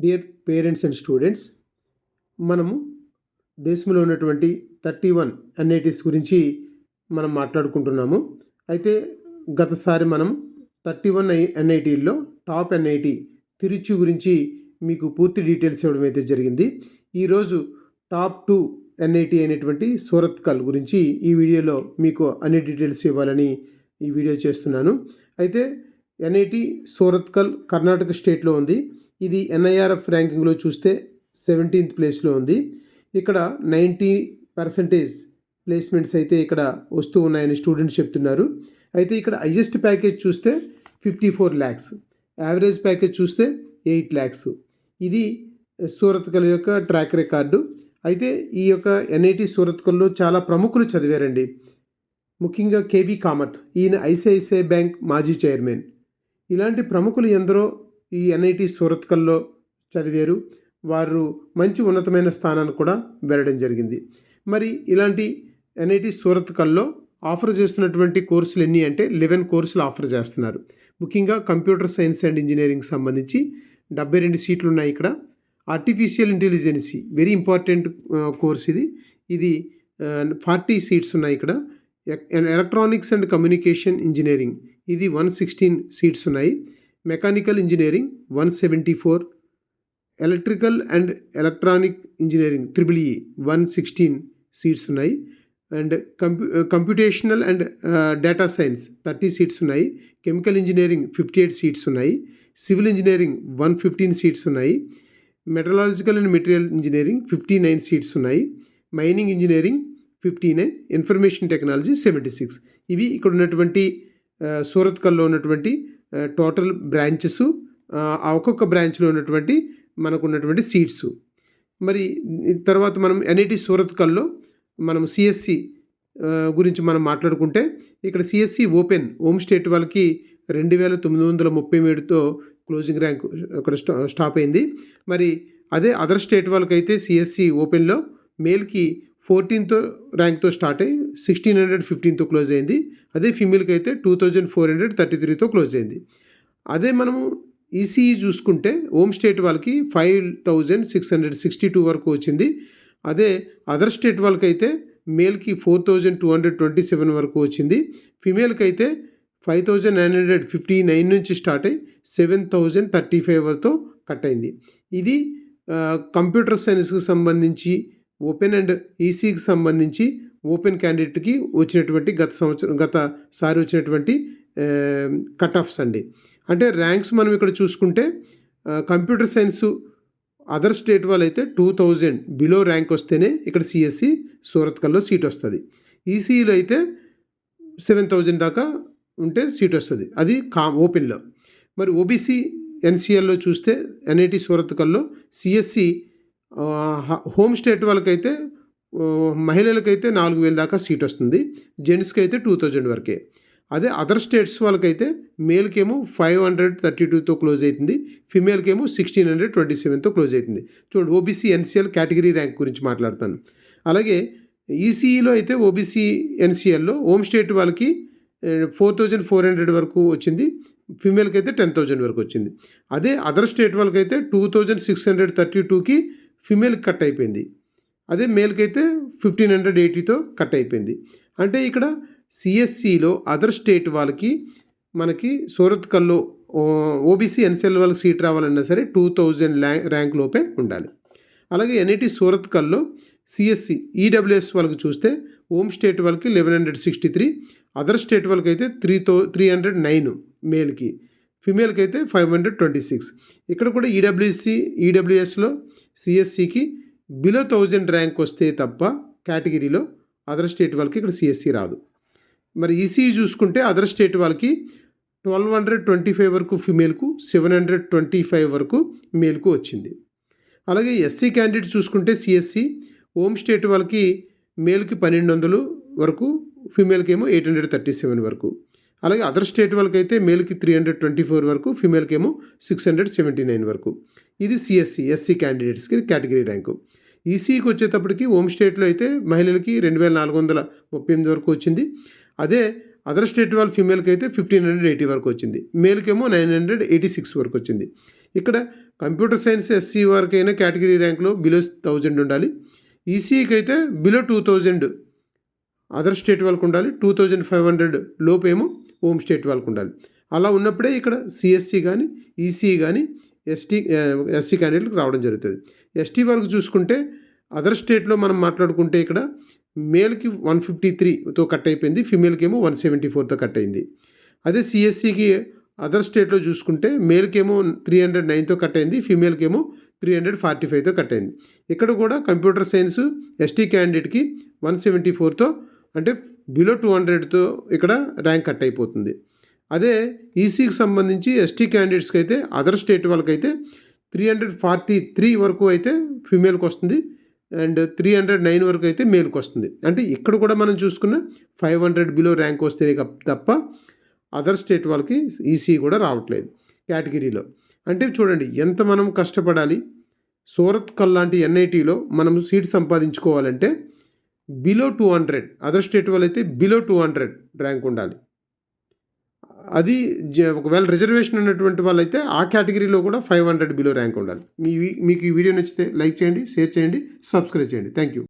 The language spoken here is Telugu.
డియర్ పేరెంట్స్ అండ్ స్టూడెంట్స్, మనము దేశంలో ఉన్నటువంటి 31 ఎన్ఐటీస్ గురించి మనం మాట్లాడుకుంటున్నాము. అయితే గతసారి మనం 31 ఎన్ఐటీల్లో టాప్ ఎన్ఐటీ తిరుచి గురించి మీకు పూర్తి డీటెయిల్స్ ఇవ్వడం అయితే జరిగింది. ఈరోజు టాప్ 2 ఎన్ఐటీ అయినటువంటి సూరత్కల్ గురించి ఈ వీడియోలో మీకు అన్ని డీటెయిల్స్ ఇవ్వాలని ఈ వీడియో చేస్తున్నాను. అయితే ఎన్ఐటీ సూరత్కల్ కర్ణాటక స్టేట్లో ఉంది. ఇది ఎన్ఐఆర్ఎఫ్ ర్యాంకింగ్లో చూస్తే 17th ప్లేస్లో ఉంది. ఇక్కడ 90% ప్లేస్మెంట్స్ అయితే ఇక్కడ వస్తూ ఉన్నాయని స్టూడెంట్స్ చెప్తున్నారు. అయితే ఇక్కడ హైయెస్ట్ ప్యాకేజ్ చూస్తే 54 lakhs, యావరేజ్ ప్యాకేజ్ చూస్తే 8 lakhs. ఇది సూరత్కల్ యొక్క ట్రాక్ రికార్డు. అయితే ఈ యొక్క ఎన్ఐటీ సూరత్కల్లో చాలా ప్రముఖులు చదివారండి. ముఖ్యంగా కేవీ కామత్, ఈయన ఐసిఐసిఐ బ్యాంక్ మాజీ చైర్మన్. ఇలాంటి ప్రముఖులు ఎందరో ఈ ఎన్ఐటీ సూరత్కల్లో చదివారు. వారు మంచి ఉన్నతమైన స్థానాన్ని కూడా వెళ్ళడం జరిగింది. మరి ఇలాంటి ఎన్ఐటీ సూరత్కల్లో ఆఫర్ చేస్తున్నటువంటి కోర్సులు ఎన్ని అంటే 11 కోర్సులు ఆఫర్ చేస్తున్నారు. ముఖ్యంగా కంప్యూటర్ సైన్స్ అండ్ ఇంజనీరింగ్ సంబంధించి 72 సీట్లు ఉన్నాయి. ఇక్కడ artificial intelligence very important course ఇది 40 సీట్స్ ఉన్నాయి. ఇక్కడ ఎలక్ట్రానిక్స్ అండ్ కమ్యూనికేషన్ ఇంజనీరింగ్ ఇది 116 సీట్స్ ఉన్నాయి. Mechanical engineering 174, electrical and electronic engineering EEE 116 seats ఉన్నాయి. And computational and data science 30 seats ఉన్నాయి. కెమికల్ ఇంజనీరింగ్ 58 సీట్స్ ఉన్నాయి. సివిల్ ఇంజనీరింగ్ 115 సీట్స్ ఉన్నాయి. Metallurgical and material engineering 59 seats ఉన్నాయి. Mining engineering 59, information technology 76. ఇవి ఇక్కడ ఉన్నటువంటి సూరత్కల్లో ఉన్నటువంటి టోటల్ బ్రాంచెస్, ఒక్కొక్క బ్రాంచ్లో ఉన్నటువంటి మనకున్నటువంటి సీట్స్. మరి తర్వాత మనం ఎన్ఐటీ సూరత్కల్లో మనం సిఎస్సి గురించి మనం మాట్లాడుకుంటే ఇక్కడ సిఎస్సి ఓపెన్ హోమ్ స్టేట్ వాళ్ళకి 2937తో క్లోజింగ్ ర్యాంక్ అక్కడ స్టాప్ అయింది. మరి అదే అదర్ స్టేట్ వాళ్ళకైతే సిఎస్సి ఓపెన్లో మేల్కి 14th ర్యాంక్తో స్టార్ట్ అయ్యి 1615తో క్లోజ్ అయింది. అదే ఫీమేల్కి అయితే 2433తో క్లోజ్ అయింది. అదే మనము ఈసీఈ చూసుకుంటే హోమ్ స్టేట్ వాళ్ళకి 5662 వరకు వచ్చింది. అదే అదర్ స్టేట్ వాళ్ళకైతే మేల్కి 4227 వరకు వచ్చింది. ఫీమేల్కి అయితే 5959 నుంచి స్టార్ట్ అయ్యి 7035 వరకు కట్ అయింది. ఇది కంప్యూటర్ సైన్స్కి సంబంధించి ఓపెన్ అండ్ ఈసీకి సంబంధించి ఓపెన్ క్యాండిడేట్కి వచ్చినటువంటి గతసారి వచ్చినటువంటి కట్ ఆఫ్స్ అండి. అంటే ర్యాంక్స్ మనం ఇక్కడ చూసుకుంటే కంప్యూటర్ సైన్స్ అదర్ స్టేట్ వాళ్ళు అయితే 2000 బిలో ర్యాంక్ వస్తేనే ఇక్కడ సిఎస్సి సూరత్కల్లో సీట్ వస్తుంది. ఈసీఈలో అయితే 7000 దాకా ఉంటే సీట్ వస్తుంది, అది ఓపెన్లో. మరి ఓబీసీ ఎన్సీఎల్లో చూస్తే ఎన్ఐటీ సూరత్కల్లో సిఎస్సి హోమ్ స్టేట్ వాళ్ళకైతే మహిళలకైతే 4000 దాకా సీట్ వస్తుంది, జెంట్స్కి అయితే 2000 వరకే. అదే అదర్ స్టేట్స్ వాళ్ళకైతే మేల్కేమో 532తో క్లోజ్ అవుతుంది, ఫిమేల్కేమో 1627తో క్లోజ్ అవుతుంది. చూడండి, ఓబీసీ ఎన్సీఎల్ కేటగిరీ ర్యాంక్ గురించి మాట్లాడతాను. అలాగే ఈసీఈలో అయితే ఓబీసీ ఎన్సీఎల్లో హోమ్ స్టేట్ వాళ్ళకి 4400 వరకు వచ్చింది, ఫిమేల్కి అయితే 10,000 వరకు వచ్చింది. అదే అదర్ స్టేట్ వాళ్ళకైతే 2632కి ఫిమేల్కి కట్ అయిపోయింది, అదే మేల్కి అయితే 1580తో కట్ అయిపోయింది. అంటే ఇక్కడ సిఎస్సిలో అదర్ స్టేట్ వాళ్ళకి మనకి సూరత్కల్లో ఓబీసీ ఎన్సీఎల్ వాళ్ళకి సీట్ రావాలన్నా సరే 2000 ర్యాంక్ లోపే ఉండాలి. అలాగే ఎన్ఐటీ సూరత్కల్లో సిఎస్సి ఈడబ్ల్యూఎస్ వాళ్ళకి చూస్తే హోమ్ స్టేట్ వాళ్ళకి 1163, అదర్ స్టేట్ వాళ్ళకి అయితే 309 మేల్కి, ఫిమేల్కి అయితే 526. ఇక్కడ కూడా ఈడబ్ల్యూఎస్లో సిఎస్సికి బిలో 1000 ర్యాంక్ వస్తే తప్ప కేటగిరీలో అదర్ స్టేట్ వాళ్ళకి ఇక్కడ సిఎస్సి రాదు. మరి ఈసీఈ చూసుకుంటే అదర్ స్టేట్ వాళ్ళకి 1225 వరకు ఫిమేల్కు, 725 వరకు మేల్కు వచ్చింది. అలాగే ఎస్సీ క్యాండిడేట్ చూసుకుంటే సిఎస్సి హోమ్ స్టేట్ వాళ్ళకి మేల్కి 1200 వరకు, ఫిమేల్కి ఏమో 837 వరకు. అలాగే అదర్ స్టేట్ వాళ్ళకైతే మేల్కి 324 వరకు, ఫిమేల్కి ఏమో 679 వరకు. ఇది సిఎస్సి ఎస్సీ క్యాండిడేట్స్కి కేటగిరీ ర్యాంకు. ఈసీఈకి వచ్చేటప్పటికి హోమ్ స్టేట్లో అయితే మహిళలకి 2438 వరకు వచ్చింది. అదే అదర్ స్టేట్ వాళ్ళ ఫిమేల్కి అయితే 1580 వరకు వచ్చింది, మేల్కి ఏమో 986 వరకు వచ్చింది. ఇక్కడ కంప్యూటర్ సైన్స్ ఎస్సీ వారికైనా కేటగిరీ ర్యాంక్లో బిలో 1000 ఉండాలి. ఈసీఈకి అయితే బిలో 2000 అదర్ స్టేట్ వాళ్ళకు ఉండాలి. 2500 లోపేమో హోమ్ స్టేట్ వాళ్ళకు ఉండాలి. అలా ఉన్నప్పుడే ఇక్కడ సిఎస్సి కానీ ఈసీఈ కానీ ఎస్సీ క్యాండిడేట్లకు రావడం జరుగుతుంది. ఎస్టీ వరకు చూసుకుంటే అదర్ స్టేట్లో మనం మాట్లాడుకుంటే ఇక్కడ మేల్కి 153తో కట్ అయిపోయింది, ఫిమేల్కి ఏమో 174తో కట్ అయింది. అదే సిఎస్సికి అదర్ స్టేట్లో చూసుకుంటే మేల్కి ఏమో 309తో కట్ అయింది, ఫిమేల్కి ఏమో 345తో కట్ అయింది. ఇక్కడ కూడా కంప్యూటర్ సైన్స్ ఎస్టీ క్యాండిడేట్కి 174తో అంటే బిలో 200తో ఇక్కడ ర్యాంక్ కట్ అయిపోతుంది. అదే ఈసీకి సంబంధించి ఎస్టీ క్యాండిడేట్స్కి అయితే అదర్ స్టేట్ వాళ్ళకైతే 343 వరకు అయితే ఫిమేల్కి వస్తుంది అండ్ 309 వరకు అయితే మేల్కి వస్తుంది. అంటే ఇక్కడ కూడా మనం చూసుకున్న 500 బిలో ర్యాంక్ వస్తే తప్ప అదర్ స్టేట్ వాళ్ళకి ఈసీ కూడా రావట్లేదు కేటగిరీలో. అంటే చూడండి ఎంత మనం కష్టపడాలి. సూరత్ కల్ లాంటి ఎన్ఐటీలో మనం సీట్ సంపాదించుకోవాలంటే బిలో 200, అదర్ స్టేట్ వాళ్ళైతే బిలో 200 ర్యాంక్ ఉండాలి. అది ఒకవేళ రిజర్వేషన్ ఉన్నటువంటి వాళ్ళైతే ఆ కేటగిరీలో కూడా 500 బిలో ర్యాంక్ ఉండాలి. మీకు ఈ వీడియో నచ్చితే లైక్ చేయండి, షేర్ చేయండి, సబ్స్క్రైబ్ చేయండి. Thank you.